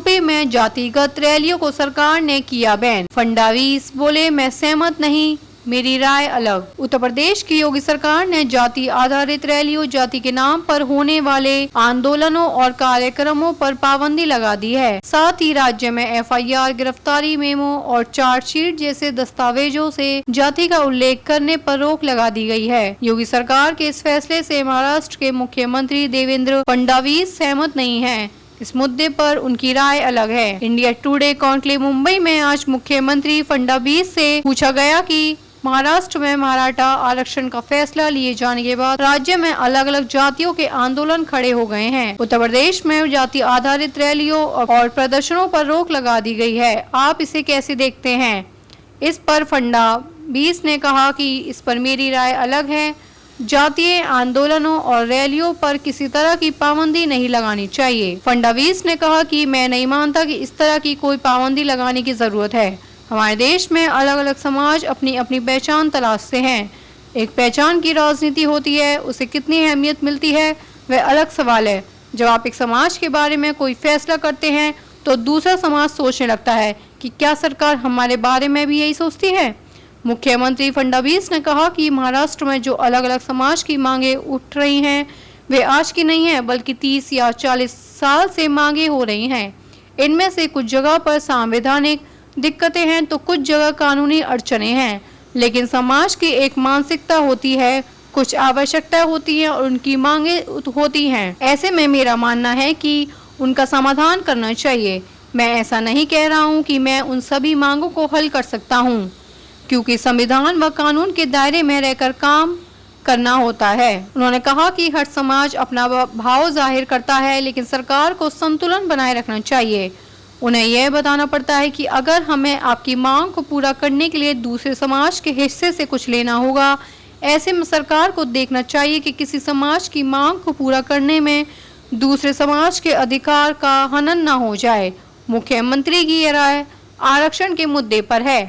UP में जातिगत रैलियों को सरकार ने किया बैन। फडणवीस बोले, मैं सहमत नहीं, मेरी राय अलग। उत्तर प्रदेश की योगी सरकार ने जाति आधारित रैलियों, जाति के नाम पर होने वाले आंदोलनों और कार्यक्रमों पर पाबंदी लगा दी है। साथ ही राज्य में एफआईआर, गिरफ्तारी मेमो और चार्जशीट जैसे दस्तावेजों से जाति का उल्लेख करने पर रोक लगा दी गई है। योगी सरकार के इस फैसले से महाराष्ट्र के मुख्यमंत्री देवेंद्र फडणवीस सहमत नहीं है। इस मुद्दे पर उनकी राय अलग है। इंडिया टुडे कॉन्क्लेव मुंबई में आज मुख्यमंत्री फडणवीस से पूछा गया कि महाराष्ट्र में मराठा आरक्षण का फैसला लिए जाने के बाद राज्य में अलग अलग जातियों के आंदोलन खड़े हो गए हैं। उत्तर प्रदेश में जाति आधारित रैलियों और प्रदर्शनों पर रोक लगा दी गई है। आप इसे कैसे देखते हैं? इस पर फडणवीस ने कहा कि इस पर मेरी राय अलग है। जातीय आंदोलनों और रैलियों पर किसी तरह की पाबंदी नहीं लगानी चाहिए। फडणवीस ने कहा कि मैं नहीं मानता कि इस तरह की कोई पाबंदी लगाने की जरूरत है। हमारे देश में अलग अलग समाज अपनी अपनी पहचान तलाशते हैं। एक पहचान की राजनीति होती है, उसे कितनी अहमियत मिलती है वह अलग सवाल है। जब आप एक समाज के बारे में कोई फैसला करते हैं तो दूसरा समाज सोचने लगता है कि क्या सरकार हमारे बारे में भी यही सोचती है। मुख्यमंत्री फडणवीस ने कहा कि महाराष्ट्र में जो अलग अलग समाज की मांगे उठ रही हैं वे आज की नहीं है, बल्कि 30 या 40 साल से मांगे हो रही हैं। इनमें से कुछ जगह पर संवैधानिक दिक्कतें हैं तो कुछ जगह कानूनी अड़चने हैं, लेकिन समाज की एक मानसिकता होती है, कुछ आवश्यकता होती है और उनकी मांगे होती हैं। ऐसे में मेरा मानना है कि उनका समाधान करना चाहिए। मैं ऐसा नहीं कह रहा हूं कि मैं उन सभी मांगों को हल कर सकता हूं, क्योंकि संविधान व कानून के दायरे में रहकर काम करना होता है। उन्होंने कहा कि हर समाज अपना भाव जाहिर करता है, लेकिन सरकार को संतुलन बनाए रखना चाहिए। उन्हें यह बताना पड़ता है कि अगर हमें आपकी मांग को पूरा करने के लिए दूसरे समाज के हिस्से से कुछ लेना होगा, ऐसे में सरकार को देखना चाहिए कि किसी समाज की मांग को पूरा करने में दूसरे समाज के अधिकार का हनन न हो जाए। मुख्यमंत्री की यह राय आरक्षण के मुद्दे पर है।